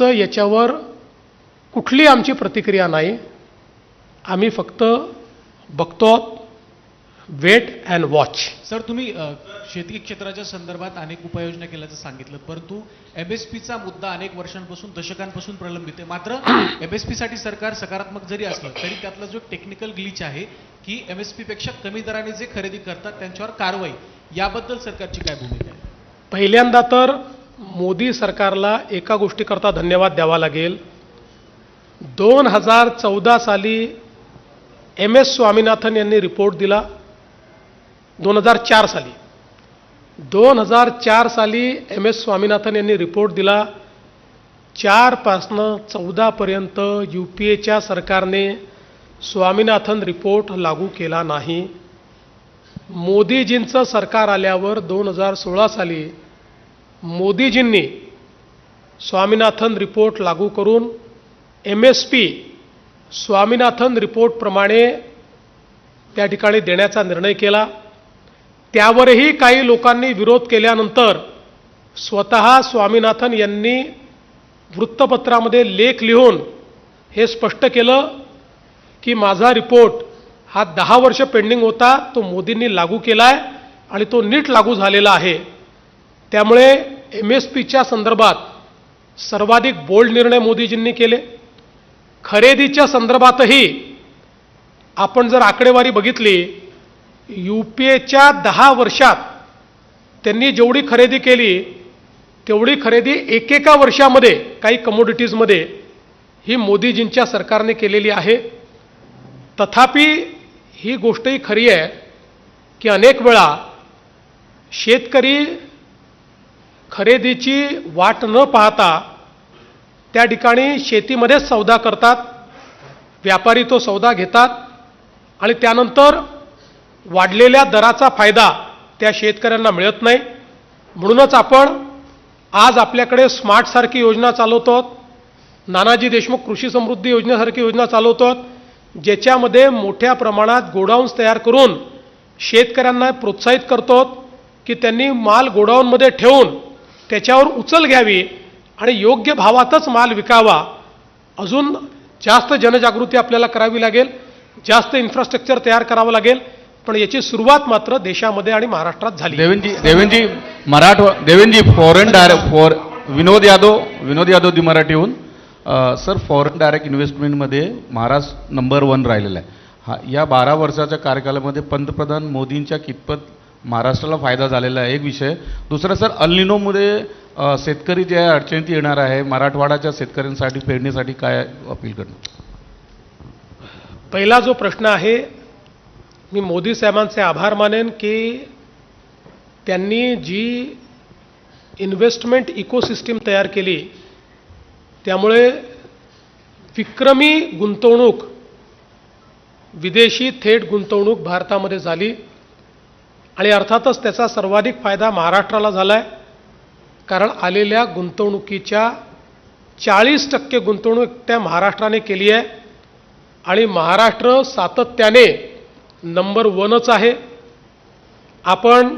याच्यावर कुठली आमची प्रतिक्रिया नाही. आम्ही फक्त बघतो, वेट अँड वॉच. सर, तुम्ही शेती क्षेत्राच्या संदर्भात अनेक उपाययोजना केल्याचं सांगितलं, परंतु एमएसपीचा मुद्दा अनेक वर्षांपासून दशकांपासून प्रलंबित आहे. मात्र एमएसपी साठी सरकार सकारात्मक जरी असलं तरी त्यातला जो टेक्निकल ग्लिच आहे की एमएसपी पेक्षा कमी दराने जे खरेदी करतात त्यांच्यावर कारवाई, याबद्दल सरकारची काय भूमिका आहे? पहिल्यांदा तर मोदी सरकारला एका गोष्टीकरता धन्यवाद द्यावा लागेल. 2014 साली MS स्वामीनाथन यांनी रिपोर्ट दिला. 2004 साली 2004 साली MS स्वामीनाथन यांनी रिपोर्ट दिला. 4 पासनं 14 पर्यंत UPAच्या सरकारने स्वामीनाथन रिपोर्ट लागू केला नाही. मोदीजींचं सरकार आल्यावर 2016 साली मोदीजींनी स्वामीनाथन रिपोर्ट लागू करून MSP स्वामीनाथन रिपोर्टप्रमाणे त्या ठिकाणी देण्याचा निर्णय केला. त्यावरही काही लोकांनी विरोध केल्यानंतर स्वतः स्वामीनाथन यांनी वृत्तपत्रामध्ये लेख लिहून हे स्पष्ट केलं की माझा रिपोर्ट हा 10 वर्ष पेंडिंग होता, तो मोदींनी लागू केलाय आणि तो नीट लागू झालेला आहे. त्यामुळे MSPच्या संदर्भात सर्वाधिक बोल्ड निर्णय मोदीजींनी केले. खरेदीच्या संदर्भातही आपण जर आकडेवारी बघितली, UPAच्या 10 वर्षात त्यांनी जेवढी खरेदी केली तेवढी खरेदी एकेका वर्षामध्ये काही कमोडिटीजमध्ये ही मोदीजींच्या सरकारने केलेली आहे. तथापि ही गोष्टही खरी आहे की अनेक वेळा शेतकरी खरेदीची वाट न पाहता त्या ठिकाणी शेतीमध्येच सौदा करतात. व्यापारी तो सौदा घेतात आणि त्यानंतर वाढलेल्या दराचा फायदा त्या शेतकऱ्यांना मिळत नाही. म्हणूनच आपण आज आपल्याकडे स्मार्टसारखी योजना चालवतो, नानाजी देशमुख कृषी समृद्धी योजनेसारखी योजना चालवतो, ज्याच्यामध्ये मोठ्या प्रमाणात गोडाऊन्स तयार करून शेतकऱ्यांना प्रोत्साहित करतो की त्यांनी माल गोडाऊनमध्ये ठेवून त्याच्यावर उचल घ्यावी आणि योग्य भावातच माल विकावा. अजून जास्त जनजागृती आपल्याला करावी लागेल, जास्त इन्फ्रास्ट्रक्चर तयार करावं लागेल, पण याची सुरुवात मात्र देशामध्ये आणि महाराष्ट्रात झाली. देवेंजी फॉरेन डायरेक्ट विनोद यादव दी मराठीहून. सर, फॉरेन डायरेक्ट इन्व्हेस्टमेंटमध्ये महाराष्ट्र नंबर 1 राहिलेला आहे. या 12 वर्षाच्या कार्यकालामध्ये पंतप्रधान मोदींच्या कितपत महाराष्ट्राला फायदा झालेला आहे, एक विषय. दुसरं सर, अल्निनोमध्ये शेतकरी जे अडचणीत येणार आहे, मराठवाड्याच्या शेतकऱ्यांसाठी पेरणीसाठी काय अपील करणार? पहिला जो प्रश्न आहे, मी मोदी साहेबांचे आभार मानेन की त्यांनी जी इन्व्हेस्टमेंट इकोसिस्टीम तयार केली, त्यामुळे विक्रमी गुंतवणूक, विदेशी थेट गुंतवणूक भारतामध्ये झाली आणि अर्थातच त्याचा सर्वाधिक फायदा महाराष्ट्राला झाला आहे. कारण आलेल्या गुंतवणुकीच्या 40% गुंतवणूक त्या महाराष्ट्राने केली आहे आणि महाराष्ट्र सातत्याने नंबर 1च आहे. आपण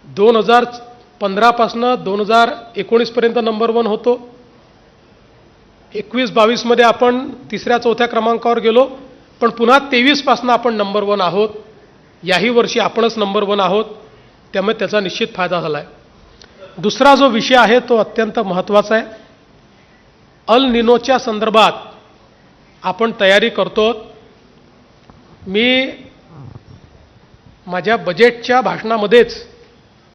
2015 पासून 2019 पर्यंत नंबर 1 होतो. 21-22 मध्ये आपण 3ऱ्या-4थ्या क्रमांकावर गेलो, पण पुन्हा 23 पासून आपण नंबर 1 आहोत. याही वर्षी आपणच नंबर 1 आहोत, त्यामुळे त्याचा निश्चित फायदा झाला आहे. दुसरा जो विषय आहे तो अत्यंत महत्त्वाचा आहे. अल निनोच्या संदर्भात आपण तयारी करतो. मी माझ्या बजेटच्या भाषणामध्येच